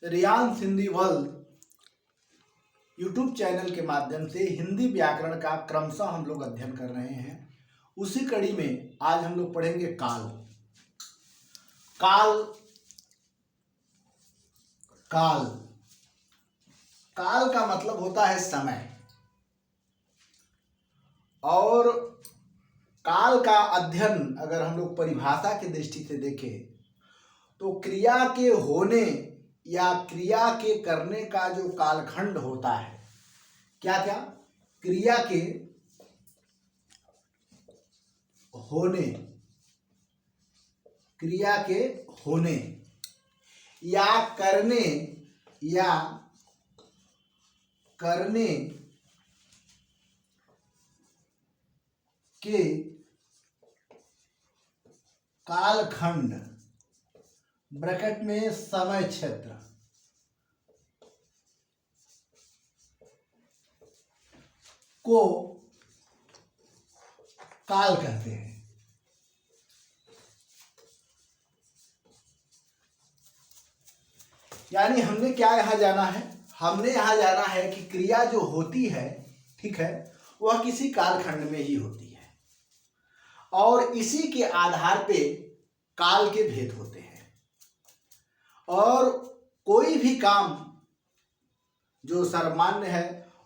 Riyan Hindi world YouTube channel के माध्यम से हिंदी व्याकरण का क्रमशः हम लोग अध्ययन कर रहे हैं। उसी कड़ी में आज हम लोग पढ़ेंगे काल। काल काल काल का मतलब होता है समय, और काल का अध्ययन अगर हम लोग परिभाषा की दृष्टि से देखें तो क्रिया के होने या क्रिया के करने का जो कालखंड होता है, क्या क्या क्रिया के होने, क्रिया के होने या करने के कालखंड ब्रैकेट में समय क्षेत्र को काल कहते हैं। यानी हमने क्या यहां जाना है, हमने यहां जाना है कि क्रिया जो होती है, ठीक है, वह किसी कालखंड में ही होती है और इसी के आधार पे काल के भेद होते हैं। और कोई भी काम जो सर्वमान्य है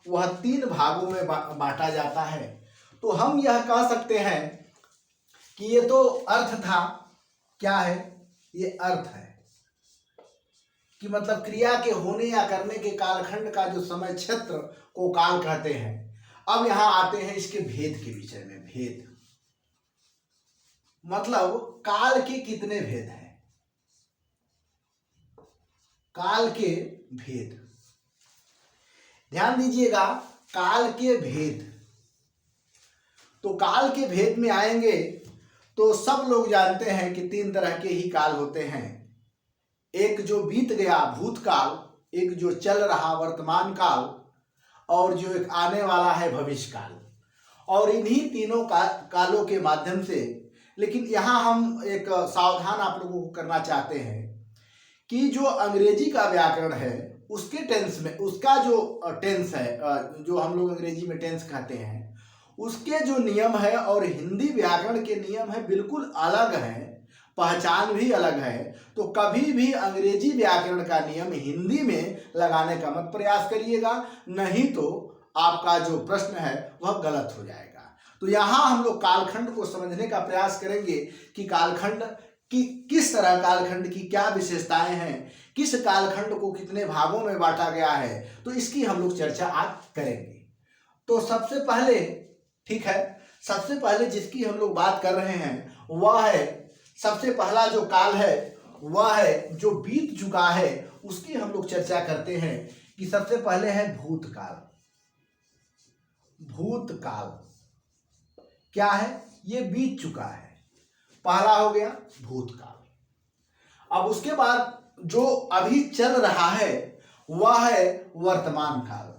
वह 3 भागों में बांटा जाता है। तो हम यह कह सकते हैं कि ये तो अर्थ था, क्या है ये अर्थ है कि मतलब क्रिया के होने या करने के कालखंड का जो समय क्षेत्र को काल कहते हैं। अब यहां आते हैं इसके भेद के विषय में। भेद मतलब काल के कितने भेद हैं, काल के भेद, ध्यान दीजिएगा। काल के भेद, तो काल के भेद में आएंगे तो सब लोग जानते हैं कि 3 तरह के ही काल होते हैं। एक जो बीत गया भूतकाल, एक जो चल रहा वर्तमान काल, और जो एक आने वाला है भविष्य काल। और इन्हीं तीनों कालों के माध्यम से, लेकिन यहाँ हम एक सावधान आप लोगों को करना चाहते हैं कि जो अंग्रेजी का व्याकरण है उसके टेंस में, उसका जो टेंस है, जो हम लोग अंग्रेजी में टेंस कहते हैं, उसके जो नियम है और हिंदी व्याकरण के नियम है बिल्कुल अलग है, पहचान भी अलग है। तो कभी भी अंग्रेजी व्याकरण का नियम हिंदी में लगाने का मत प्रयास करिएगा, नहीं तो आपका जो प्रश्न है वह गलत हो जाएगा। तो यहाँ हम लोग कालखंड को समझने का प्रयास करेंगे कि कालखंड कि किस तरह कालखंड की क्या विशेषताएं हैं, किस कालखंड को कितने भागों में बांटा गया है, तो इसकी हम लोग चर्चा आज करेंगे। तो सबसे पहले, ठीक है, सबसे पहले जिसकी हम लोग बात कर रहे हैं वह है, सबसे पहला जो काल है वह है जो बीत चुका है, उसकी हम लोग चर्चा करते हैं कि सबसे पहले है भूतकाल। भूतकाल क्या है, ये बीत चुका है, पहला हो गया भूतकाल। अब उसके बाद जो अभी चल रहा है वह है वर्तमान काल।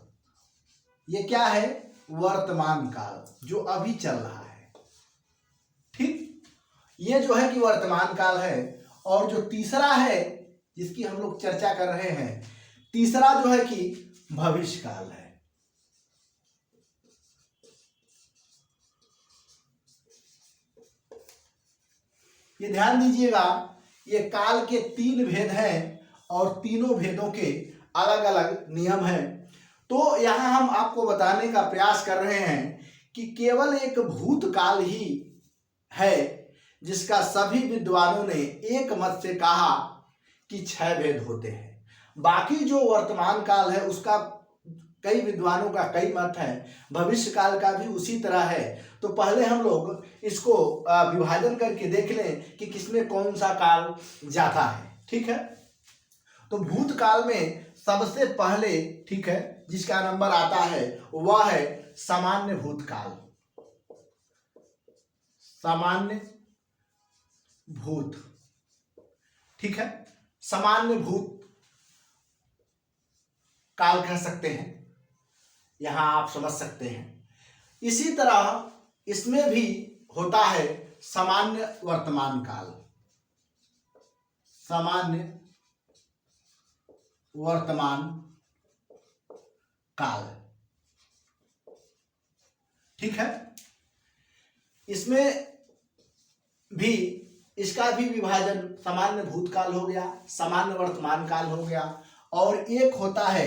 ये क्या है, वर्तमान काल, जो अभी चल रहा है, ठीक, ये जो है कि वर्तमान काल है। और जो तीसरा है जिसकी हम लोग चर्चा कर रहे हैं, तीसरा जो है कि भविष्य काल है। ये ध्यान दीजिएगा, ये काल के 3 भेद हैं और तीनों भेदों के अलग अलग नियम हैं। तो यहाँ हम आपको बताने का प्रयास कर रहे हैं कि केवल एक भूतकाल ही है जिसका सभी विद्वानों ने एक मत से कहा कि 6 भेद होते हैं। बाकी जो वर्तमान काल है उसका कई विद्वानों का कई मत है, भविष्य काल का भी उसी तरह है। तो पहले हम लोग इसको विभाजन करके देख लें कि किसमें कौन सा काल जाता है, ठीक है। तो भूतकाल में सबसे पहले, ठीक है, जिसका नंबर आता है वह है सामान्य भूतकाल। सामान्य भूत, ठीक है, सामान्य भूत काल कह सकते हैं, यहां आप समझ सकते हैं। इसी तरह इसमें भी होता है सामान्य वर्तमान काल। सामान्य वर्तमान काल। ठीक है, इसमें भी इसका भी विभाजन सामान्य भूतकाल हो गया, सामान्य वर्तमान काल हो गया, और एक होता है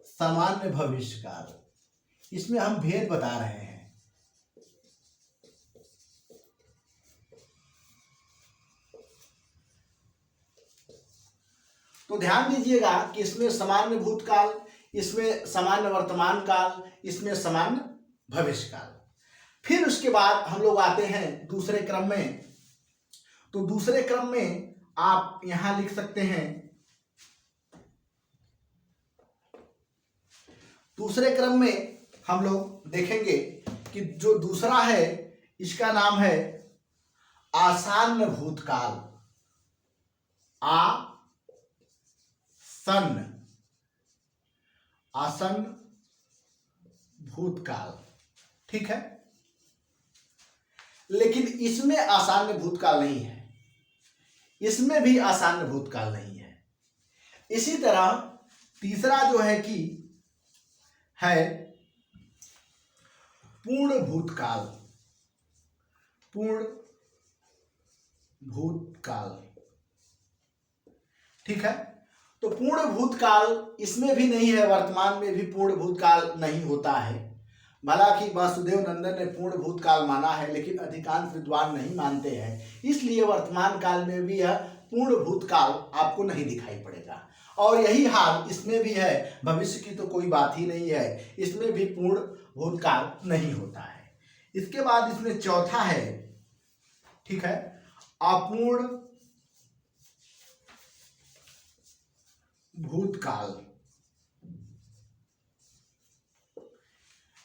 सामान्य भविष्य काल। इसमें हम भेद बता रहे हैं। तो ध्यान दीजिएगा कि इसमें सामान्य भूतकाल, इसमें सामान्य वर्तमान काल, इसमें सामान्य भविष्य काल। फिर उसके बाद हम लोग आते हैं दूसरे क्रम में। तो दूसरे क्रम में आप यहां लिख सकते हैं, दूसरे क्रम में हम लोग देखेंगे कि जो दूसरा है इसका नाम है आसन्न भूतकाल। आसन्न भूतकाल। ठीक है, लेकिन इसमें आसन्न भूतकाल नहीं है, इसमें भी आसन्न भूतकाल नहीं है। इसी तरह तीसरा जो है कि है पूर्ण भूतकाल। पूर्ण भूतकाल। ठीक है, तो पूर्ण भूतकाल इसमें भी नहीं है, वर्तमान में भी पूर्ण भूतकाल नहीं होता है। हालांकि वासुदेव नंदन ने पूर्ण भूतकाल माना है, लेकिन अधिकांश विद्वान नहीं मानते हैं, इसलिए वर्तमान काल में भी यह पूर्ण भूतकाल आपको नहीं दिखाई पड़ेगा। और यही हाल इसमें भी है, भविष्य की तो कोई बात ही नहीं है, इसमें भी पूर्ण भूतकाल नहीं होता है। इसके बाद इसमें चौथा है, ठीक है, अपूर्ण भूतकाल।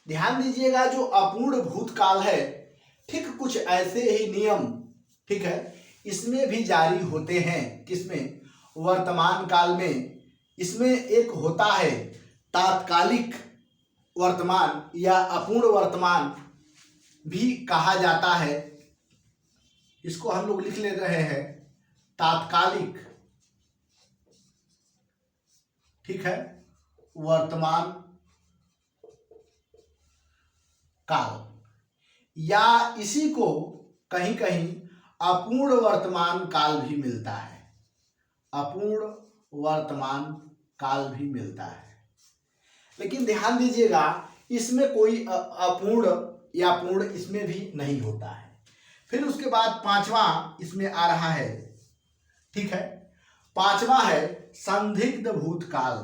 ध्यान दीजिएगा, जो अपूर्ण भूतकाल है, ठीक कुछ ऐसे ही नियम, ठीक है, इसमें भी जारी होते हैं। किसमें? वर्तमान काल में। इसमें एक होता है तात्कालिक वर्तमान या अपूर्ण वर्तमान भी कहा जाता है। इसको हम लोग लिख ले रहे हैं तात्कालिक, ठीक है, वर्तमान काल, या इसी को कहीं कहीं अपूर्ण वर्तमान काल भी मिलता है। अपूर्ण वर्तमान काल भी मिलता है। लेकिन ध्यान दीजिएगा, इसमें कोई अपूर्ण या पूर्ण इसमें भी नहीं होता है। फिर उसके बाद पांचवा इसमें आ रहा है, ठीक है, पांचवा है संदिग्ध भूतकाल।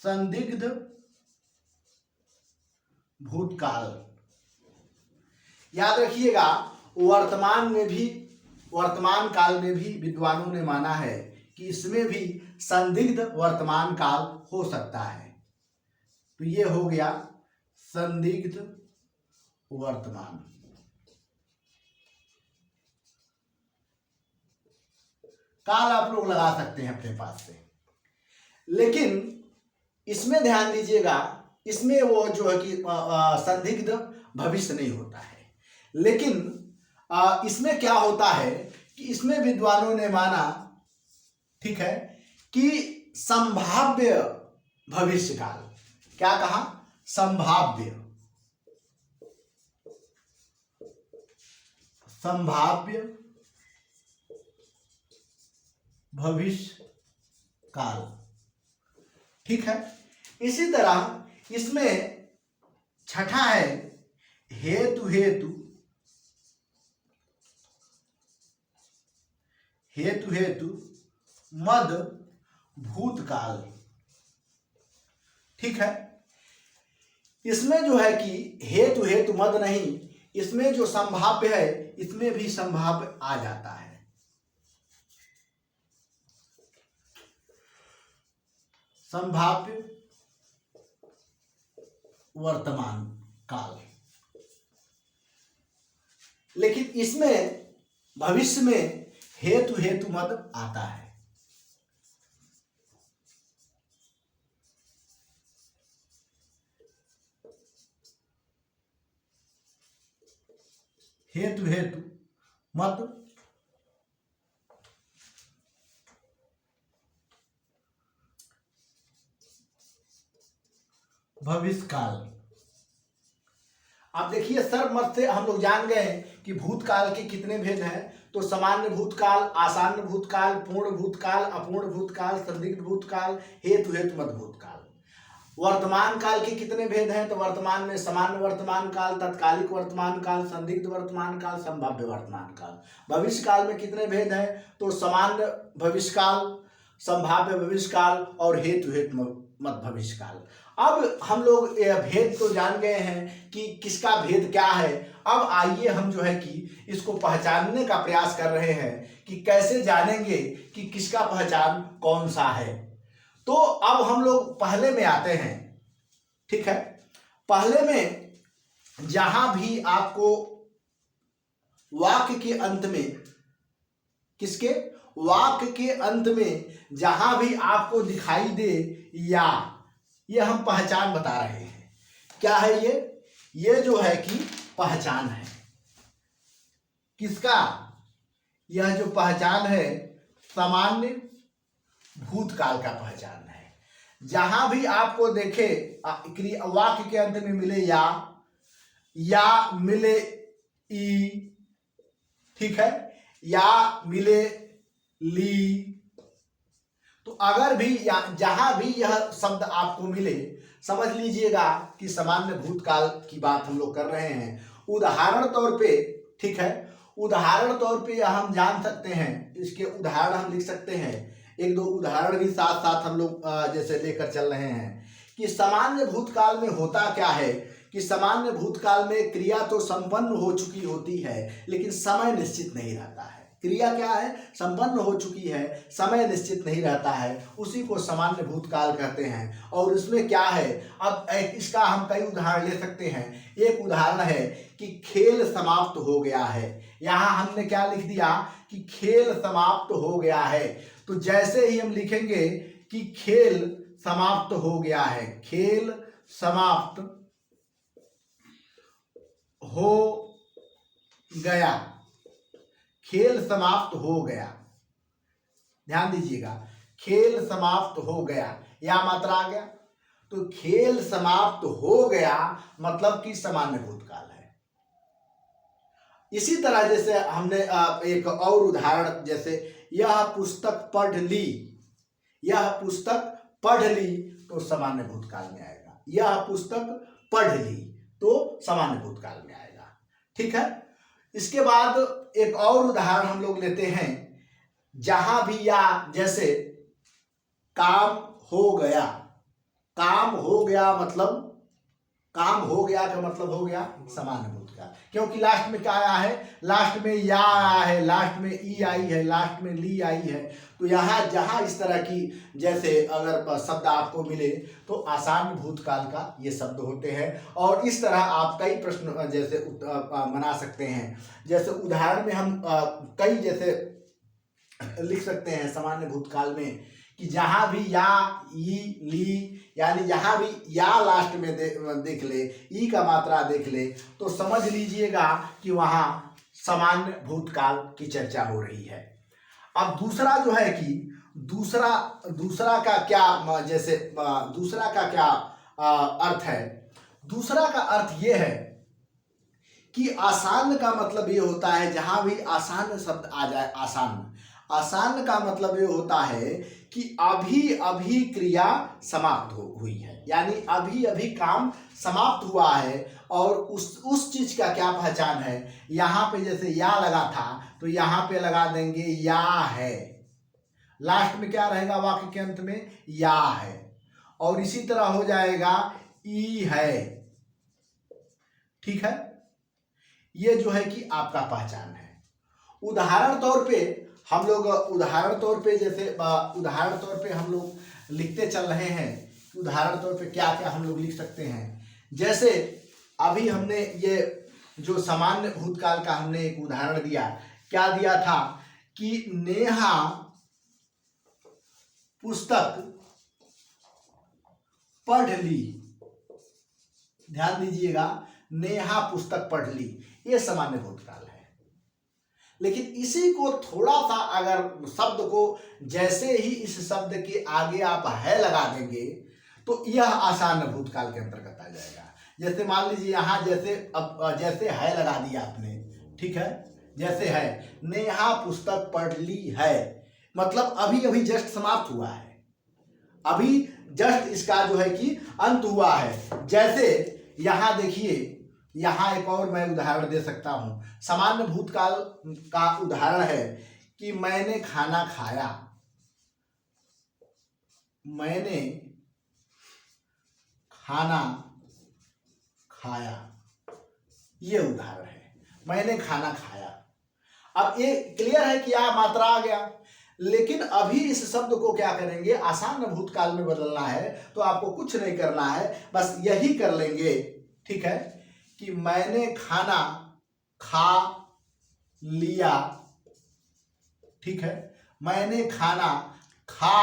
संदिग्ध भूतकाल। याद रखिएगा, वर्तमान काल में भी विद्वानों ने माना है कि इसमें भी संदिग्ध वर्तमान काल हो सकता है। तो ये हो गया संदिग्ध वर्तमान। काल आप लोग लगा सकते हैं अपने पास से, लेकिन इसमें ध्यान दीजिएगा, इसमें वो जो है कि संदिग्ध भविष्य नहीं होता है। लेकिन इसमें क्या होता है कि इसमें विद्वानों ने माना, ठीक है, कि संभाव्य भविष्य काल। क्या कहा? संभाव्य भविष्य काल। ठीक है, इसी तरह इसमें छठा है हेतु मद भूतकाल। ठीक है, इसमें जो है कि हेतु मद नहीं, इसमें जो संभाव्य है इसमें भी संभाव्य आ जाता है। संभाव्य वर्तमान काल। लेकिन इसमें भविष्य में हेतु मद आता है। हेतु मत भविष्यकाल। अब देखिए सर मत से हम लोग जान गए कि भूतकाल के कितने भेद हैं। तो सामान्य भूतकाल, आसान्य भूतकाल, पूर्ण भूतकाल, अपूर्ण भूतकाल, संदिग्ध भूतकाल, हेतु हेतुमत भूतकाल। वर्तमान काल के कितने भेद हैं? तो वर्तमान में सामान्य वर्तमान काल, तत्कालिक वर्तमान काल, संदिग्ध वर्तमान काल, संभाव्य वर्तमान काल। भविष्य काल में कितने भेद हैं? तो सामान्य भविष्य काल, संभाव्य भविष्य काल और हेतु हेतुमत भविष्य काल। अब हम लोग यह भेद तो जान गए हैं कि किसका भेद क्या है। अब आइए हम जो है कि इसको पहचानने का प्रयास कर रहे हैं कि कैसे जानेंगे कि किसका पहचान कौन सा है। तो अब हम लोग पहले में आते हैं, ठीक है। पहले में जहां भी आपको वाक्य के अंत में, किसके वाक्य के अंत में जहां भी आपको दिखाई दे या, ये हम पहचान बता रहे हैं। क्या है ये जो है कि पहचान है किसका? यह जो पहचान है सामान्य भूतकाल का पहचान है। जहां भी आपको देखे वाक्य के अंत में मिले या मिले ई, ठीक है, या मिले ली, तो अगर भी जहां भी यह शब्द आपको मिले समझ लीजिएगा कि सामान्य भूतकाल की बात हम लोग कर रहे हैं। उदाहरण तौर पे, ठीक है, उदाहरण तौर पे हम जान सकते हैं, इसके उदाहरण हम लिख सकते हैं। एक दो उदाहरण भी साथ साथ हम लोग जैसे लेकर चल रहे हैं कि सामान्य भूतकाल में होता क्या है कि सामान्य भूतकाल में क्रिया तो संपन्न हो चुकी होती है लेकिन समय निश्चित नहीं रहता है। क्रिया क्या है? संपन्न हो चुकी है, समय निश्चित नहीं रहता है, उसी को सामान्य भूतकाल कहते हैं। और इसमें क्या है, अब इसका हम कई उदाहरण ले सकते हैं। एक उदाहरण है कि खेल समाप्त हो गया है। यहाँ हमने क्या लिख दिया कि खेल समाप्त हो गया है। तो जैसे ही हम लिखेंगे कि खेल समाप्त हो गया है, खेल समाप्त हो गया, खेल समाप्त हो गया, ध्यान दीजिएगा, खेल समाप्त हो गया, या मात्रा आ गया। तो खेल समाप्त हो गया मतलब कि सामान्य भूतकाल है। इसी तरह जैसे हमने एक और उदाहरण, जैसे यह पुस्तक पढ़ ली, यह पुस्तक पढ़ ली, तो सामान्य भूतकाल में आएगा। यह पुस्तक पढ़ ली तो सामान्य भूतकाल में आएगा, ठीक है। इसके बाद एक और उदाहरण हम लोग लेते हैं, जहां भी या, जैसे काम हो गया, काम हो गया मतलब, काम हो गया का मतलब हो गया सामान्य भूतकाल, क्योंकि लास्ट में क्या आया है? लास्ट में या आया है, लास्ट में ई आई है, लास्ट में ली आई है। तो यहाँ जहाँ इस तरह की जैसे अगर शब्द आपको मिले तो आसान भूतकाल का ये शब्द होते हैं। और इस तरह आप कई प्रश्न जैसे बना सकते हैं। जैसे उदाहरण में हम कई जैसे लिख सकते हैं सामान्य भूतकाल में कि जहां भी या, ई, ली, यानी जहां भी या लास्ट में देख ले, ई का मात्रा देख ले, तो समझ लीजिएगा कि वहां सामान्य भूतकाल की चर्चा हो रही है। अब दूसरा जो है कि दूसरा का क्या, जैसे दूसरा का क्या अर्थ है? दूसरा का अर्थ ये है कि आसान का मतलब ये होता है जहां भी आसान शब्द आ जाए। आसान का मतलब ये होता है कि अभी अभी क्रिया समाप्त हुई है, यानी अभी अभी काम समाप्त हुआ है। और उस चीज का क्या पहचान है? यहाँ पे जैसे या लगा था तो यहाँ पे लगा देंगे या है, लास्ट में क्या रहेगा वाक्य के अंत में? या है। और इसी तरह हो जाएगा ई है, ठीक है। ये जो है कि आपका पहचान है। उदाहरण तौर पे हम लोग, उदाहरण तौर पे जैसे उदाहरण तौर पे हम लोग लिखते चल रहे हैं। उदाहरण तौर पे क्या क्या हम लोग लिख सकते हैं? जैसे अभी हमने ये जो सामान्य भूतकाल का हमने एक उदाहरण दिया, क्या दिया था कि नेहा पुस्तक पढ़ ली। ध्यान दीजिएगा, नेहा पुस्तक पढ़ ली, ये सामान्य भूतकाल है। लेकिन इसी को थोड़ा सा अगर शब्द को जैसे ही इस शब्द के आगे आप है लगा देंगे तो यह आसान भूतकाल के अंतर्गत आ जाएगा। जैसे मान लीजिए यहाँ जैसे अब जैसे है लगा दिया आपने, ठीक है, जैसे है, नेहा पुस्तक पढ़ ली है, मतलब अभी अभी जस्ट समाप्त हुआ है, अभी जस्ट इसका जो है कि अंत हुआ है। जैसे यहाँ देखिए, यहाँ एक और मैं उदाहरण दे सकता हूं, सामान्य भूतकाल का उदाहरण है कि मैंने खाना खाया, मैंने खाना खाया, ये उदाहरण है, मैंने खाना खाया। अब ये क्लियर है कि यह मात्रा आ गया, लेकिन अभी इस शब्द को क्या करेंगे, आसान भूतकाल में बदलना है। तो आपको कुछ नहीं करना है, बस यही कर लेंगे, ठीक है, कि मैंने खाना खा लिया, ठीक है, मैंने खाना खा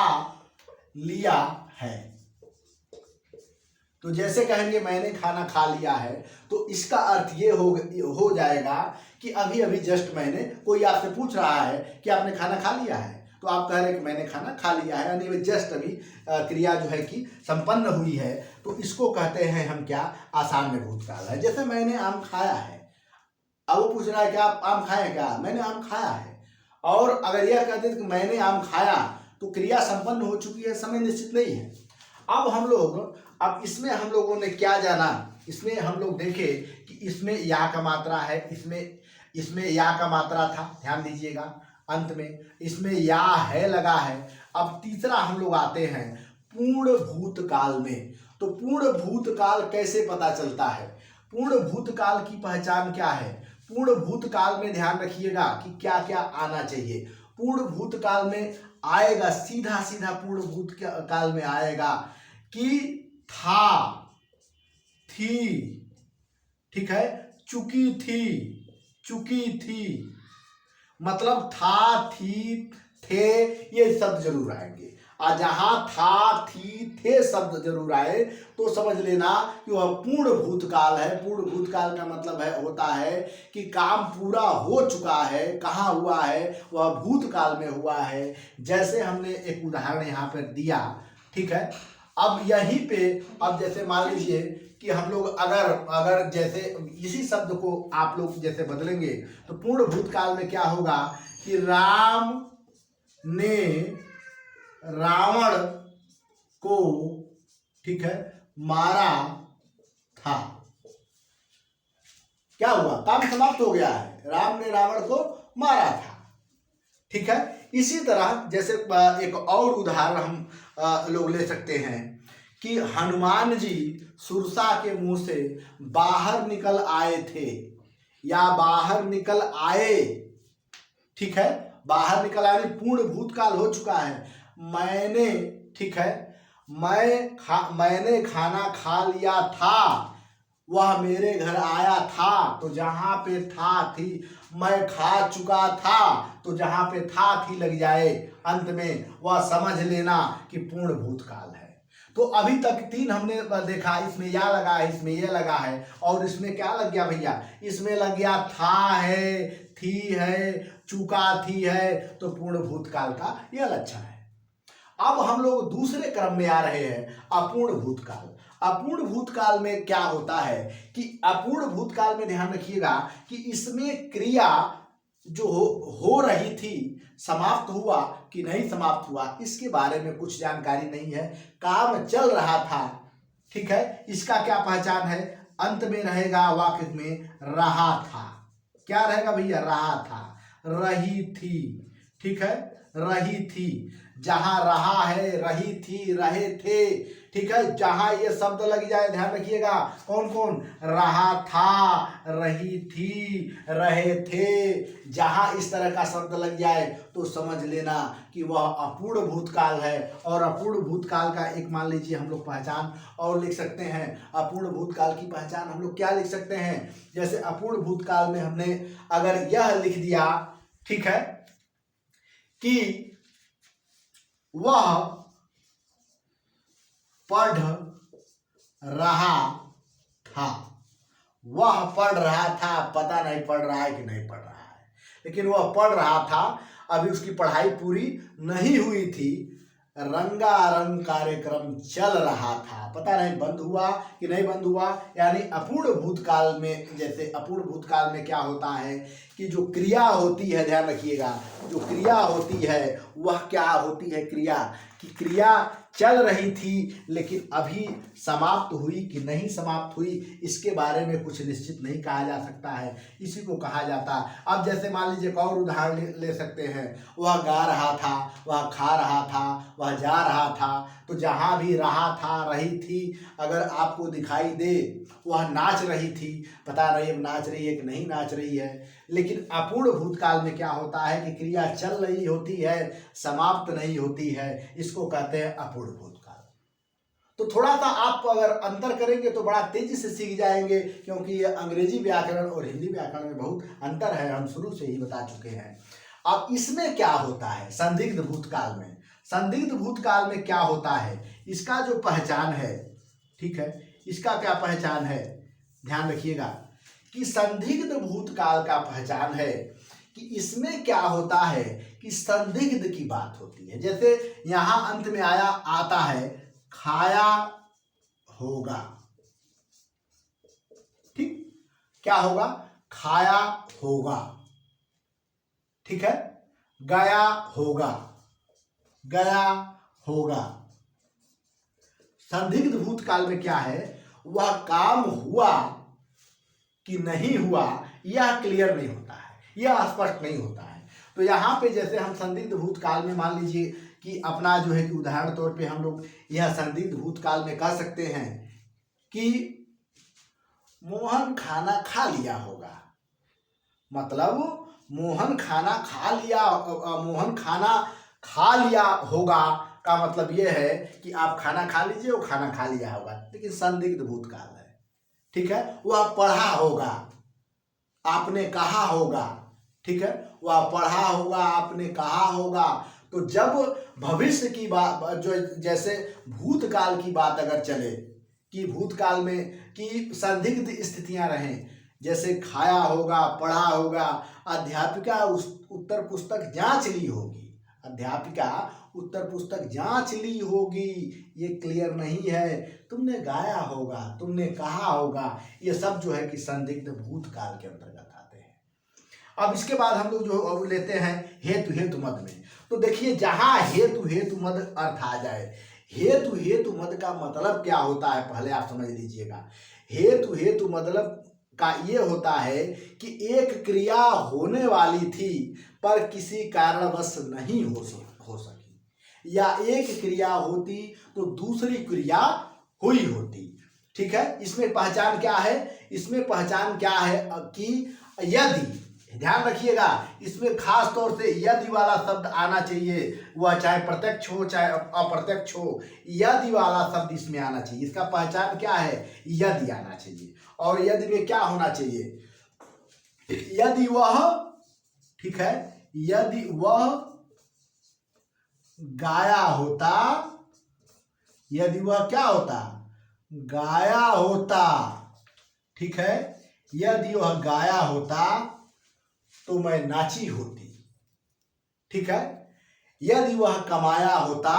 लिया है। तो जैसे कहेंगे मैंने खाना खा लिया है, तो इसका अर्थ ये हो जाएगा कि अभी अभी जस्ट मैंने, कोई आपसे पूछ रहा है कि आपने खाना खा लिया है, तो आप कह रहे हैं कि मैंने खाना खा लिया है, यानी जस्ट अभी क्रिया जो है कि संपन्न हुई है। तो इसको कहते हैं हम क्या, आसान भूतकाल है। जैसे मैंने आम खाया है, अब वो पूछ रहा है कि आप आम खाए क्या, मैंने आम खाया है। और अगर यह कहते हैं कि मैंने आम खाया, तो क्रिया संपन्न हो चुकी है, समय निश्चित नहीं है। अब हम लोग, अब इसमें हम लोगों ने क्या जाना, इसमें हम लोग देखे कि इसमें या का मात्रा है, इसमें या का मात्रा था, ध्यान दीजिएगा, अंत में इसमें या है लगा है। अब तीसरा हम लोग आते हैं पूर्ण भूतकाल में। तो पूर्ण भूतकाल कैसे पता चलता है, पूर्ण भूतकाल की पहचान क्या है। पूर्ण भूतकाल में ध्यान रखिएगा कि क्या क्या आना चाहिए। पूर्ण भूतकाल में आएगा, सीधा सीधा पूर्ण भूतकाल में आएगा कि था, थी, ठीक है, चुकी थी, चुकी थी, मतलब था, थी, थे, ये शब्द जरूर आएंगे। और जहां था, थी, थे शब्द जरूर आए तो समझ लेना कि वह पूर्ण भूतकाल है। पूर्ण भूतकाल का मतलब है, होता है कि काम पूरा हो चुका है, कहाँ हुआ है, वह भूतकाल में हुआ है। जैसे हमने एक उदाहरण यहाँ पर दिया, ठीक है। अब यहीं पे, अब जैसे मान लीजिए कि हम लोग अगर जैसे इसी शब्द को आप लोग जैसे बदलेंगे, तो पूर्ण भूतकाल में क्या होगा कि राम ने रावण को, ठीक है, मारा था। क्या हुआ, काम समाप्त हो गया है, राम ने रावण को मारा था, ठीक है। इसी तरह जैसे एक और उदाहरण हम लोग ले सकते हैं कि हनुमान जी सुरसा के मुंह से बाहर निकल आए थे, या बाहर निकल आए, ठीक है, बाहर निकल आए, पूर्ण भूतकाल हो चुका है। मैंने, ठीक है, मैंने खाना खा लिया था, वह मेरे घर आया था, तो जहां पे था थी, मैं खा चुका था, तो जहां पे था थी लग जाए अंत में, वह समझ लेना कि पूर्ण भूतकाल है। तो अभी तक तीन हमने देखा, इसमें या लगा है, इसमें ये लगा है, और इसमें क्या लग गया भैया, इसमें लग गया था है, थी है, चुका थी है, तो पूर्ण भूतकाल का यह लक्षण है। अब हम लोग दूसरे क्रम में आ रहे हैं, अपूर्ण भूतकाल। अपूर्ण भूतकाल में क्या होता है कि अपूर्ण भूतकाल में ध्यान रखिएगा कि इसमें क्रिया जो हो रही थी, समाप्त हुआ कि नहीं समाप्त हुआ, इसके बारे में कुछ जानकारी नहीं है, काम चल रहा था, ठीक है। इसका क्या पहचान है, अंत में रहेगा वाक्य में रहा था। क्या रहेगा भैया, रहा था, रही थी, ठीक है, रही थी, जहां रहा है, रही थी, रहे थे, ठीक है। जहां ये शब्द लग जाए, ध्यान रखिएगा, कौन कौन, रहा था, रही थी, रहे थे, जहां इस तरह का शब्द लग जाए तो समझ लेना कि वह अपूर्ण भूतकाल है। और अपूर्ण भूतकाल का एक मान लीजिए हम लोग पहचान और लिख सकते हैं। अपूर्ण भूतकाल की पहचान हम लोग क्या लिख सकते हैं, जैसे अपूर्ण भूतकाल में हमने अगर यह लिख दिया, ठीक है, कि वह पढ़ रहा था, वह पढ़ रहा था, पता नहीं पढ़ रहा है कि नहीं पढ़ रहा है, लेकिन वह पढ़ रहा था, अभी उसकी पढ़ाई पूरी नहीं हुई थी, रंगारंग कार्यक्रम चल रहा था, पता नहीं बंद हुआ कि नहीं बंद हुआ। यानी अपूर्ण भूतकाल में, जैसे अपूर्ण भूतकाल में क्या होता है कि जो क्रिया होती है, ध्यान रखिएगा, जो क्रिया होती है वह क्या होती है, क्रिया कि क्रिया चल रही थी लेकिन अभी समाप्त हुई कि नहीं समाप्त हुई, इसके बारे में कुछ निश्चित नहीं कहा जा सकता है, इसी को कहा जाता है। अब जैसे मान लीजिए एक और उदाहरण ले सकते हैं, वह गा रहा था, वह खा रहा था, वह जा रहा था, तो जहाँ भी रहा था, रही थी, अगर आपको दिखाई दे वह नाच रही थी, पता नहीं अब नाच रही है कि नहीं नाच रही है। लेकिन अपूर्ण भूतकाल में क्या होता है कि क्रिया चल रही होती है, समाप्त नहीं होती है, इसको कहते हैं अपूर्ण भूतकाल। तो थोड़ा सा आप अगर अंतर करेंगे तो बड़ा तेजी से सीख जाएंगे, क्योंकि ये अंग्रेजी व्याकरण और हिंदी व्याकरण में बहुत अंतर है, हम शुरू से ही बता चुके हैं। अब इसमें क्या होता है संदिग्ध भूतकाल में, संदिग्ध भूतकाल में क्या होता है, इसका जो पहचान है, ठीक है, इसका क्या पहचान है, ध्यान रखिएगा कि संदिग्ध भूतकाल का पहचान है कि इसमें क्या होता है कि संदिग्ध की बात होती है। जैसे यहां अंत में आया आता है खाया होगा, ठीक, क्या होगा, खाया होगा, ठीक है, गया होगा, गया होगा। संदिग्ध भूतकाल में क्या है, वह काम हुआ कि नहीं हुआ यह क्लियर नहीं होता है, यह स्पष्ट नहीं होता है। तो यहाँ पे जैसे हम संदिग्ध भूतकाल में मान लीजिए कि अपना जो है कि उदाहरण तौर पे हम लोग यह संदिग्ध भूतकाल में कह सकते हैं कि मोहन खाना खा लिया होगा, मतलब मोहन खाना खा लिया, मोहन खाना खा लिया होगा का मतलब यह है कि आप खाना खा लीजिए, वो खाना खा लिया होगा, लेकिन संदिग्ध भूतकाल है, ठीक है। वह पढ़ा होगा, आपने कहा होगा, ठीक है, वह पढ़ा होगा, आपने कहा होगा। तो जब भविष्य की बात, जो जैसे भूतकाल की बात अगर चले कि भूतकाल में कि संदिग्ध स्थितियां रहें, जैसे खाया होगा, पढ़ा होगा, अध्यापिका उत्तर पुस्तक जांच ली होगी, अध्यापिका उत्तर पुस्तक जांच ली होगी, ये क्लियर नहीं है, तुमने गाया होगा, तुमने कहा होगा, ये सब जो है कि संदिग्ध भूतकाल के अंतर्गत आते हैं। अब इसके बाद हम लोग जो लेते हैं हेतु हेतु मद में। तो देखिए जहां हेतु हेतु मद अर्थ आ जाए, हेतु हेतु मद का मतलब क्या होता है पहले आप समझ लीजिएगा। हेतु हेतु मतलब का ये होता है कि एक क्रिया होने वाली थी पर किसी कारणवश नहीं हो सकी, या एक क्रिया होती तो दूसरी क्रिया हुई होती, ठीक है। इसमें पहचान क्या है, इसमें पहचान क्या है कि यदि, ध्यान रखिएगा, इसमें खास तौर से यदि वाला शब्द आना चाहिए, वह चाहे प्रत्यक्ष हो चाहे अप्रत्यक्ष हो, यदि वाला शब्द इसमें आना चाहिए। इसका पहचान क्या है, यदि आना चाहिए। और यदि में क्या होना चाहिए, यदि वह, ठीक है, यदि वह गाया होता, यदि वह क्या होता, गाया होता, ठीक है, यदि वह गाया होता तो मैं नाची होती, ठीक है। यदि वह कमाया होता,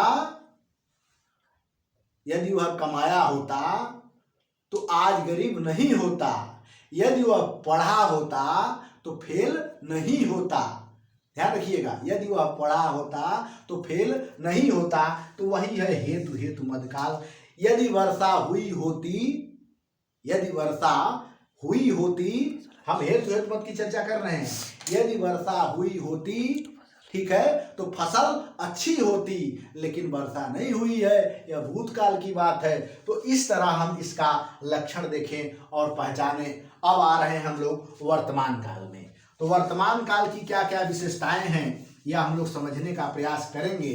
यदि वह कमाया होता तो आज गरीब नहीं होता, यदि वह पढ़ा होता तो फेल नहीं होता, ध्यान रखिएगा, यदि वह पढ़ा होता तो फेल नहीं होता। तो वही है हेतु हेतु मध्यकाल। यदि वर्षा हुई होती, यदि वर्षा हुई होती, हम हेतु हेतु मत की चर्चा कर रहे हैं, यदि वर्षा हुई होती, ठीक है, तो फसल अच्छी होती, लेकिन वर्षा नहीं हुई है, यह भूतकाल की बात है। तो इस तरह हम इसका लक्षण देखें और पहचानें। अब आ रहे हैं हम लोग वर्तमान काल में। तो वर्तमान काल की क्या क्या विशेषताएं हैं यह हम लोग समझने का प्रयास करेंगे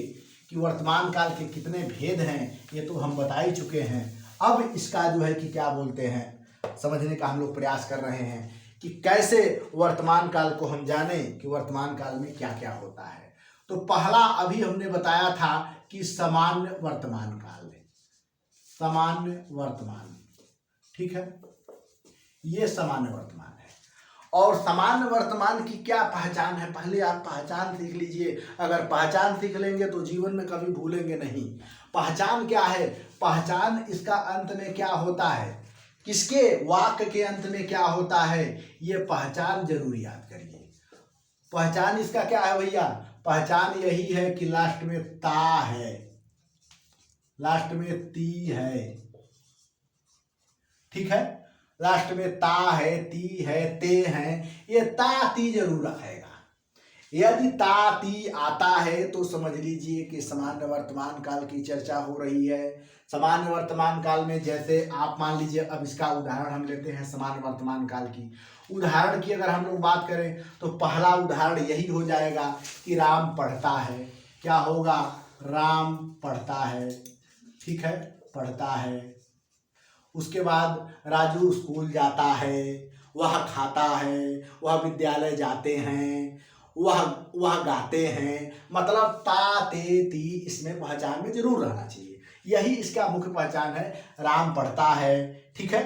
कि वर्तमान काल के कितने भेद हैं, ये तो हम बता ही चुके हैं। अब इसका जो है कि क्या बोलते हैं समझने का हम लोग प्रयास कर रहे हैं कि कैसे वर्तमान काल को हम जाने कि वर्तमान काल में क्या क्या होता है। तो पहला अभी हमने बताया था कि सामान्य वर्तमान काल है, सामान्य वर्तमान, ठीक है, ये सामान्य वर्तमान है। और सामान्य वर्तमान की क्या पहचान है, पहले आप पहचान सीख लीजिए। अगर पहचान सीख लेंगे तो जीवन में कभी भूलेंगे नहीं। पहचान क्या है? पहचान इसका अंत में क्या होता है, किसके वाक्य के अंत में क्या होता है, ये पहचान जरूर याद करिए। पहचान इसका क्या है भैया? पहचान यही है कि लास्ट में ता है, लास्ट में ती है, ठीक है। लास्ट में ता है, ती है, ते है, ये ता ती जरूर आएगा। यदि ता ती आता है तो समझ लीजिए कि सामान्य वर्तमान काल की चर्चा हो रही है। सामान्य वर्तमान काल में जैसे आप मान लीजिए, अब इसका उदाहरण हम लेते हैं सामान्य वर्तमान काल की। उदाहरण की अगर हम लोग बात करें तो पहला उदाहरण यही हो जाएगा कि राम पढ़ता है। क्या होगा? राम पढ़ता है, ठीक है, पढ़ता है। उसके बाद राजू स्कूल जाता है, वह खाता है, वह विद्यालय जाते हैं, वह गाते हैं। मतलब ता ते ती इसमें पहचान में जरूर रहना चाहिए। यही इसका मुख्य पहचान है। राम पढ़ता है, ठीक है,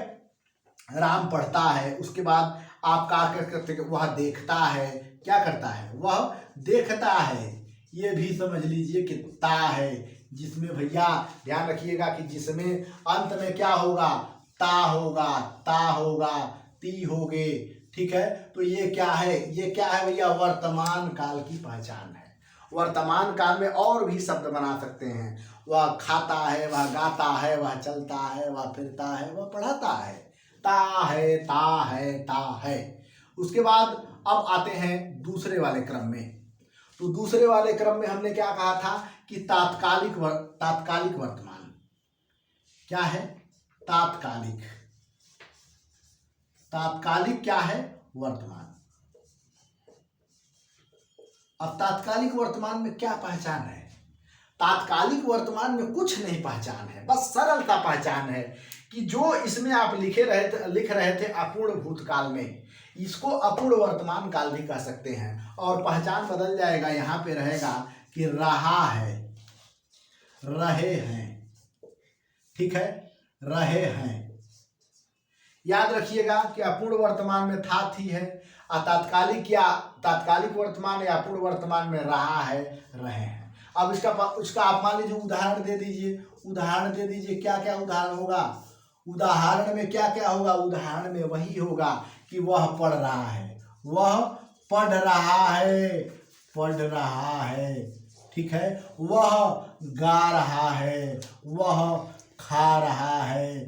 राम पढ़ता है। उसके बाद आप क्या करते हैं? वह देखता है। क्या करता है? वह देखता है। ये भी समझ लीजिए कि ता है, जिसमें भैया ध्यान रखिएगा कि जिसमें अंत में क्या होगा? ता होगा, ता होगा, ती होगे, ठीक है। तो ये क्या है? ये क्या है भैया? वर्तमान काल की पहचान है। वर्तमान काल में और भी शब्द बना सकते हैं। वह खाता है, वह गाता है, वह चलता है, वह फिरता है, वह पढ़ाता है। ता है, ता है, ता है। उसके बाद अब आते हैं दूसरे वाले क्रम में। तो दूसरे वाले क्रम में हमने क्या कहा था कि तात्कालिक वर्तमान क्या है? तात्कालिक क्या है? वर्तमान। अब तात्कालिक वर्तमान में क्या पहचान है? तात्कालिक वर्तमान में कुछ नहीं पहचान है, बस सरल सा पहचान है कि जो इसमें आप लिख रहे थे अपूर्ण भूतकाल में, इसको अपूर्ण वर्तमान काल भी कह सकते हैं। और पहचान बदल जाएगा, यहाँ पे रहेगा कि रहा है, रहे हैं, ठीक है, रहे हैं। याद रखिएगा कि अपूर्ण वर्तमान में था, थी है, और तात्कालिक वर्तमान या अपूर्ण वर्तमान में रहा है, रहे हैं। अब उसका आप मान लीजिए उदाहरण दे दीजिए। उदाहरण दे दीजिए, क्या क्या उदाहरण होगा? उदाहरण में क्या क्या होगा? उदाहरण में वही होगा कि वह पढ़ रहा है, वह पढ़ रहा है, पढ़ रहा है, ठीक है, वह गा रहा है, वह खा रहा है,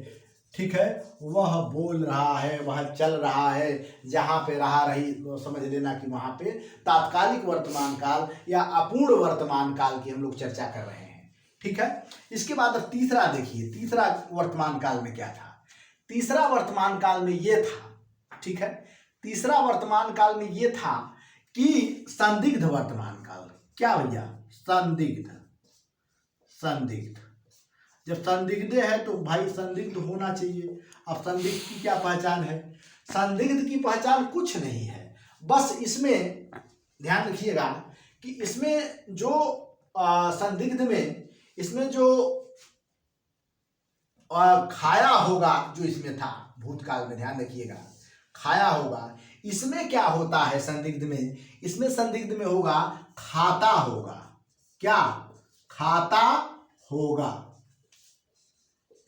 ठीक है, वह बोल रहा है, वह चल रहा है। जहाँ पे रहा रही तो समझ लेना कि वहाँ पे तात्कालिक वर्तमान काल या अपूर्ण वर्तमान काल की हम लोग चर्चा कर रहे हैं, ठीक है। इसके बाद अब तीसरा देखिए, तीसरा वर्तमान काल में क्या था? तीसरा वर्तमान काल में ये था, ठीक है, तीसरा वर्तमान काल में ये था कि संदिग्ध वर्तमान काल। क्या भैया? संदिग्ध। जब संदिग्ध है तो भाई संदिग्ध होना चाहिए। अब संदिग्ध की क्या पहचान है? संदिग्ध की पहचान कुछ नहीं है, बस इसमें ध्यान रखिएगा कि इसमें जो संदिग्ध में इसमें जो खाया होगा, जो इसमें था भूतकाल में, ध्यान रखिएगा, खाया होगा। इसमें क्या होता है संदिग्ध में? इसमें संदिग्ध में होगा खाता होगा। क्या? खाता होगा।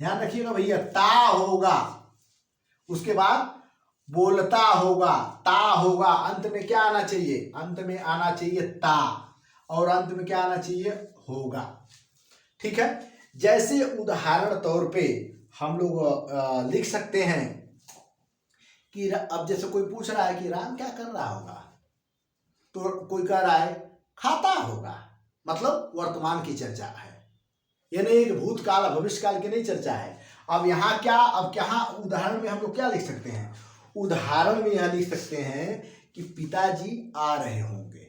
ध्यान रखिएगा भैया, ता होगा। उसके बाद बोलता होगा, ता होगा। अंत में क्या आना चाहिए? अंत में आना चाहिए ता, और अंत में क्या आना चाहिए? होगा, ठीक है। जैसे उदाहरण तौर पे हम लोग लिख सकते हैं कि अब जैसे कोई पूछ रहा है कि राम क्या कर रहा होगा, तो कोई कह रहा है खाता होगा, मतलब वर्तमान की चर्चा है, ये नहीं कि भूतकाल भविष्यकाल की नहीं चर्चा है। अब यहाँ क्या, अब क्या उदाहरण में हम लोग क्या लिख सकते हैं? उदाहरण में यह लिख सकते हैं कि पिताजी आ रहे होंगे।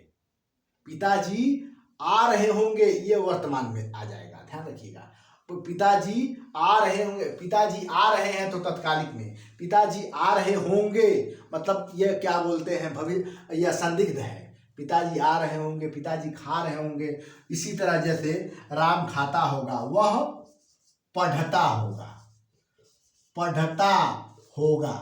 पिताजी आ रहे होंगे, ये वर्तमान में आ जाएगा, ध्यान रखिएगा। तो पिताजी आ रहे होंगे, पिताजी आ रहे हैं तो तत्कालिक में, पिताजी आ रहे होंगे मतलब ये क्या बोलते हैं, भविष्य, यह संदिग्ध है। पिताजी आ रहे होंगे, पिताजी खा रहे होंगे। इसी तरह जैसे राम खाता होगा, वह पढ़ता होगा, पढ़ता होगा।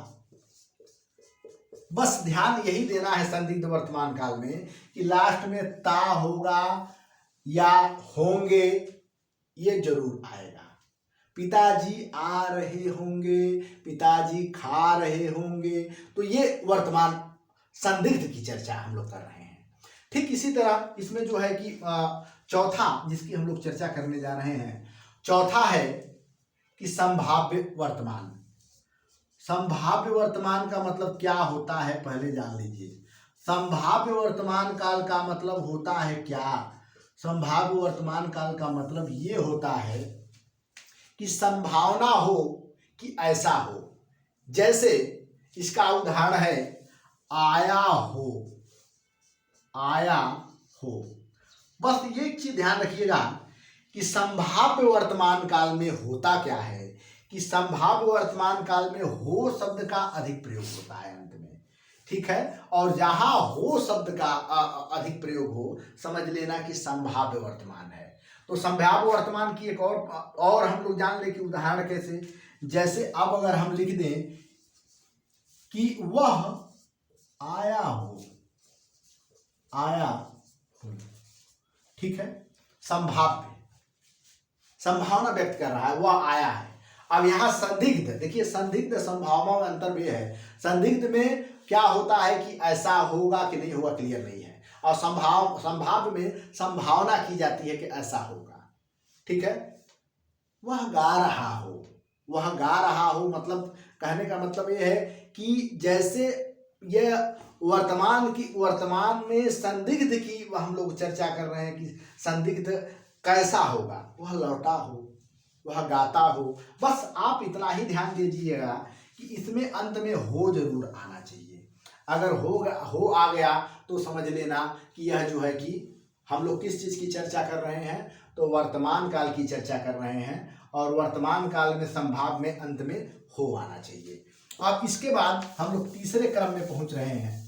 बस ध्यान यही देना है संदिग्ध वर्तमान काल में कि लास्ट में ता होगा या होंगे, ये जरूर आएगा। पिताजी आ रहे होंगे, पिताजी खा रहे होंगे, तो ये वर्तमान संदिग्ध की चर्चा हम लोग कर रहे हैं। ठीक इसी तरह इसमें जो है कि चौथा जिसकी हम लोग चर्चा करने जा रहे हैं, चौथा है कि संभाव्य वर्तमान। संभाव्य वर्तमान का मतलब क्या होता है पहले जान लीजिए। संभाव्य वर्तमान काल का मतलब होता है क्या? संभाव्य वर्तमान काल का मतलब ये होता है कि संभावना हो कि ऐसा हो। जैसे इसका उदाहरण है आया हो, आया हो। बस ये चीज ध्यान रखिएगा कि संभाव्य वर्तमान काल में होता क्या है कि संभाव्य वर्तमान काल में हो शब्द का अधिक प्रयोग होता है अंत में, ठीक है। और जहां हो शब्द का अधिक प्रयोग हो, समझ लेना कि संभाव्य वर्तमान है। तो संभाव्य वर्तमान की एक और हम लोग जान ले कि उदाहरण कैसे, जैसे अब अगर हम लिख दें कि वह आया हो, आया हो, ठीक है। संभाव्य, संभावना व्यक्त कर रहा है, वह आया है। अब यहाँ संदिग्ध, देखिए संदिग्ध संभावना में अंतर भी है। संदिग्ध में क्या होता है कि ऐसा होगा कि नहीं होगा, क्लियर नहीं है। और संभाव्य में संभावना की जाती है कि ऐसा होगा, ठीक है। वह गा रहा हो, वह गा रहा हो, मतलब कहने का मतलब यह है कि जैसे यह वर्तमान में संदिग्ध की हम लोग चर्चा कर रहे हैं कि संदिग्ध कैसा होगा, वह लौटा हो, वह गाता हो। बस आप इतना ही ध्यान दीजिएगा कि इसमें अंत में हो जरूर आना चाहिए। अगर हो आ गया तो समझ लेना कि यह जो है कि हम लोग किस चीज की चर्चा कर रहे हैं, तो वर्तमान काल की चर्चा कर रहे हैं। और वर्तमान काल में संभाव में अंत में हो आना चाहिए। अब इसके बाद हम लोग तीसरे क्रम में पहुंच रहे हैं,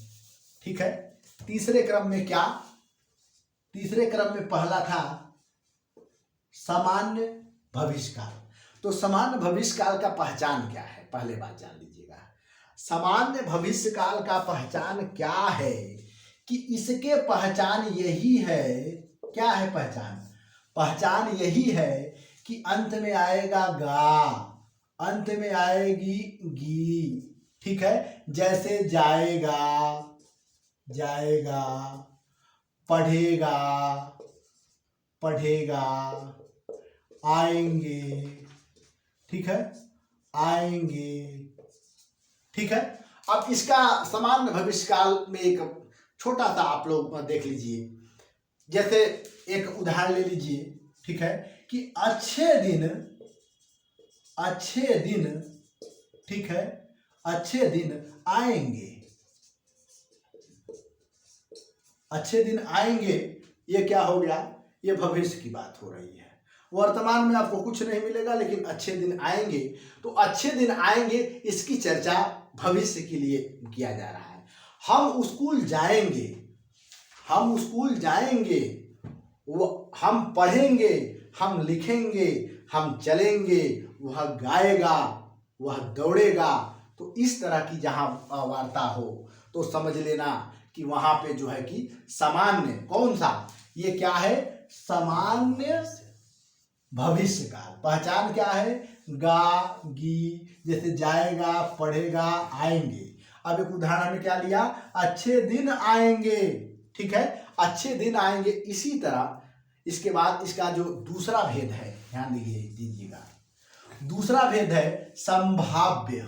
ठीक है। तीसरे क्रम में क्या, तीसरे क्रम में पहला था सामान्य भविष्यकाल। तो सामान्य भविष्यकाल का पहचान क्या है, पहले बात जान लीजिएगा। सामान्य भविष्यकाल का पहचान क्या है कि इसके पहचान यही है, क्या है पहचान? पहचान यही है कि अंत में आएगा गा, अंत में आएगी गी, ठीक है। जैसे जाएगा, जाएगा, पढ़ेगा, पढ़ेगा, आएंगे, ठीक है, आएंगे, ठीक है। अब इसका सामान्य भविष्यकाल में एक छोटा सा आप लोग देख लीजिए। जैसे एक उदाहरण ले लीजिए, ठीक है, कि अच्छे दिन, अच्छे दिन, ठीक है, अच्छे दिन आएंगे, अच्छे दिन आएंगे। ये क्या हो गया? ये भविष्य की बात हो रही है। वर्तमान में आपको कुछ नहीं मिलेगा, लेकिन अच्छे दिन आएंगे। तो अच्छे दिन आएंगे, इसकी चर्चा भविष्य के लिए किया जा रहा है। हम स्कूल जाएंगे, हम स्कूल जाएंगे, हम पढ़ेंगे, हम लिखेंगे, हम चलेंगे, वह गाएगा, वह दौड़ेगा। तो इस तरह की जहां वार्ता हो तो समझ लेना कि वहां पे जो है कि सामान्य कौन सा, ये क्या है? सामान्य भविष्यकाल। पहचान क्या है? गा, गी, जैसे जाएगा, पढ़ेगा, आएंगे। अब एक उदाहरण में क्या लिया? अच्छे दिन आएंगे, ठीक है, अच्छे दिन आएंगे। इसी तरह इसके बाद इसका जो दूसरा भेद है, ध्यान दीजिएगा, दूसरा भेद है संभाव्य,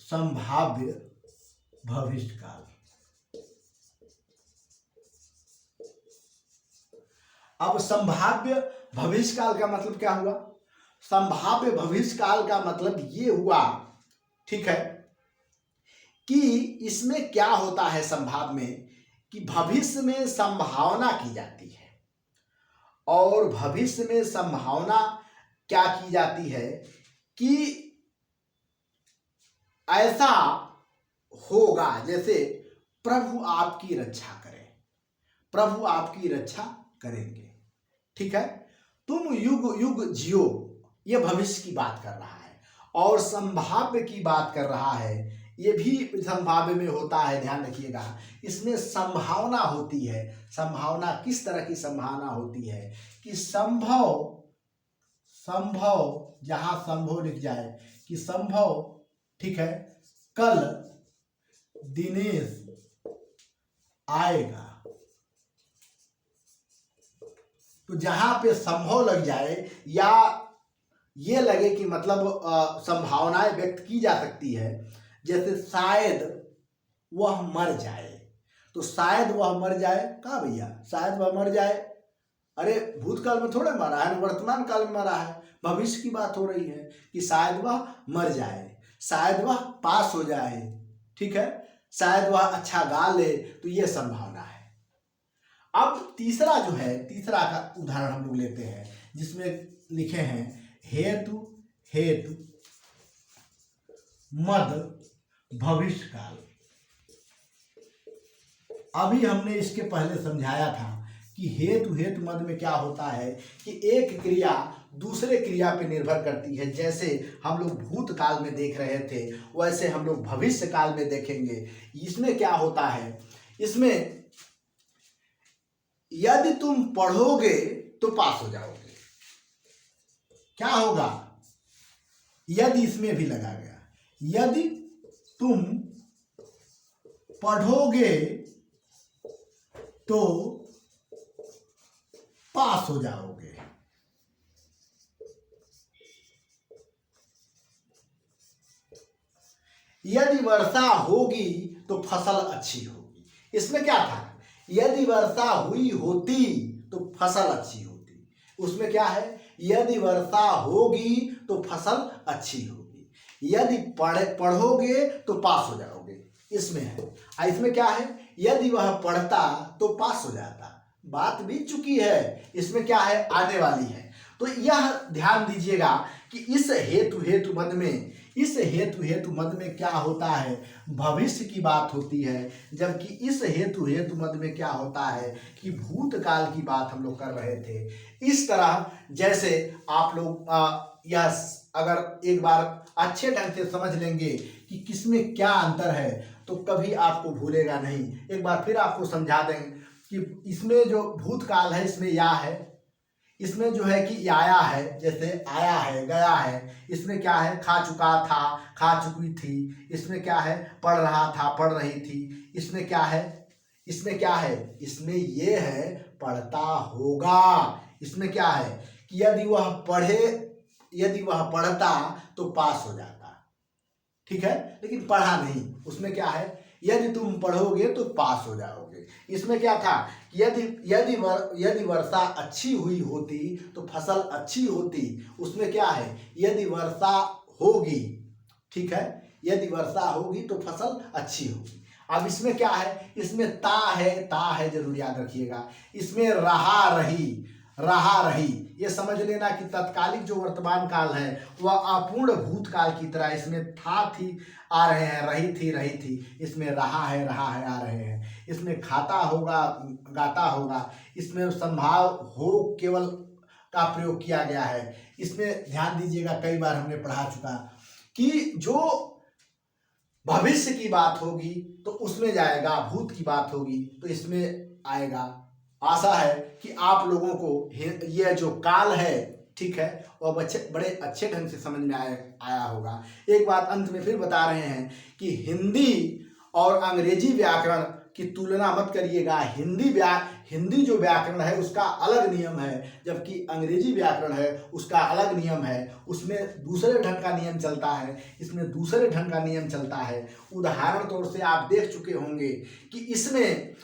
संभाव्य भविष्यकाल। अब संभाव्य भविष्यकाल का मतलब क्या हुआ? संभाव्य भविष्यकाल का मतलब ये हुआ, ठीक है, कि इसमें क्या होता है संभाव में कि भविष्य में संभावना की जाती है। और भविष्य में संभावना क्या की जाती है कि ऐसा होगा, जैसे प्रभु आपकी रक्षा करें, प्रभु आपकी रक्षा करेंगे, ठीक है। तुम युग युग जियो, ये भविष्य की बात कर रहा है। और संभाव्य की बात कर रहा है, ये भी संभाव्य में होता है, ध्यान रखिएगा। इसमें संभावना होती है। संभावना किस तरह की संभावना होती है कि संभव जहां संभव लिख जाए कि संभव, ठीक है, कल दिनेश आएगा। तो जहां पे संभव लग जाए या ये लगे कि मतलब संभावनाएं व्यक्त की जा सकती है, जैसे शायद वह मर जाए, तो शायद वह मर जाए, कहा भैया, शायद वह मर जाए, अरे भूतकाल में थोड़े मरा है, वर्तमान काल में मरा है, भविष्य की बात हो रही है कि शायद वह मर जाए, शायद वह पास हो जाए, ठीक है, शायद वह अच्छा गा ले, तो यह संभावना है। अब तीसरा जो है, तीसरा का उदाहरण हम लोग लेते हैं जिसमें लिखे हैं हेतु मद भविष्य काल। अभी हमने इसके पहले समझाया था कि हेतु मद में क्या होता है कि एक क्रिया दूसरे क्रिया पे निर्भर करती है। जैसे हम लोग भूतकाल में देख रहे थे, वैसे हम लोग भविष्य काल में देखेंगे। इसमें क्या होता है, इसमें यदि तुम पढ़ोगे तो पास हो जाओगे, क्या होगा, यदि इसमें भी लगा गया, यदि तुम पढ़ोगे तो पास हो जाओगे। यदि वर्षा होगी तो फसल अच्छी होगी। इसमें क्या था, यदि वर्षा हुई होती तो फसल अच्छी होती। उसमें क्या है, यदि वर्षा होगी तो फसल अच्छी होगी, यदि पढ़ोगे तो पास हो जाओगे, इसमें है। इसमें क्या है, यदि वह पढ़ता तो पास हो जाता, बात बीत चुकी है, इसमें क्या है, आने वाली है। तो यह ध्यान दीजिएगा कि इस हेतु मद में, इस हेतु मद में क्या होता है, भविष्य की बात होती है, जबकि इस हेतु मद में क्या होता है कि भूतकाल की बात हम लोग कर रहे थे। इस तरह जैसे आप लोग यह अगर एक बार अच्छे ढंग से समझ लेंगे कि किसमें क्या अंतर है, तो कभी आपको भूलेगा नहीं। एक बार फिर आपको समझा देंगे कि इसमें जो भूतकाल है, इसमें या है, इसमें जो है कि आया है, जैसे आया है, गया है। इसमें क्या है, खा चुका था, खा चुकी थी। इसमें क्या है, पढ़ रहा था, पढ़ रही थी। इसमें क्या है, इसमें क्या है, इसमें ये है पढ़ता होगा। इसमें क्या है कि यदि वह पढ़ता तो पास हो जाता, ठीक है, लेकिन पढ़ा नहीं। उसमें क्या है, यदि तुम पढ़ोगे तो पास हो जाओगे। इसमें क्या था, यदि वर्षा अच्छी हुई होती तो फसल अच्छी होती। उसमें क्या है, यदि वर्षा होगी, ठीक है, यदि वर्षा होगी तो फसल अच्छी होगी। अब इसमें क्या है, इसमें ता है, जरूर याद रखिएगा। इसमें रहा रही, ये समझ लेना कि तत्कालिक जो वर्तमान काल है वह अपूर्ण भूतकाल की तरह, इसमें था थी आ रहे हैं, रही थी। इसमें रहा है आ रहे हैं। इसमें खाता होगा, गाता होगा। इसमें संभाव हो केवल का प्रयोग किया गया है। इसमें ध्यान दीजिएगा, कई बार हमने पढ़ा चुका कि जो भविष्य की बात होगी तो उसमें जाएगा, भूत की बात होगी तो इसमें आएगा। आशा है कि आप लोगों को यह जो काल है, ठीक है, वह बड़े अच्छे ढंग से समझ में आया होगा। एक बात अंत में फिर बता रहे हैं कि हिंदी और अंग्रेजी व्याकरण की तुलना मत करिएगा। हिंदी जो व्याकरण है उसका अलग नियम है, जबकि अंग्रेजी व्याकरण है उसका अलग नियम है। उसमें दूसरे ढंग का नियम चलता है, इसमें दूसरे ढंग का नियम चलता है। उदाहरण तौर से आप देख चुके होंगे कि इसमें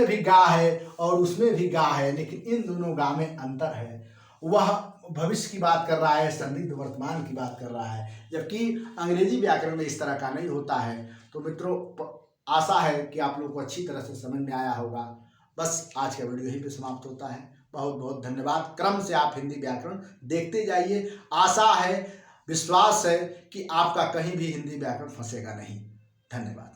भी गा है और उसमें भी गा है, लेकिन इन दोनों गा में अंतर है। वह भविष्य की बात कर रहा है, संदिग्ध वर्तमान की बात कर रहा है, जबकि अंग्रेजी व्याकरण में इस तरह का नहीं होता है। तो मित्रों, आशा है कि आप लोगों को अच्छी तरह से समझ में आया होगा। बस आज का वीडियो यहीं पे समाप्त होता है। बहुत बहुत धन्यवाद। क्रम से आप हिंदी व्याकरण देखते जाइए। आशा है, विश्वास है कि आपका कहीं भी हिंदी व्याकरण फंसेगा नहीं। धन्यवाद।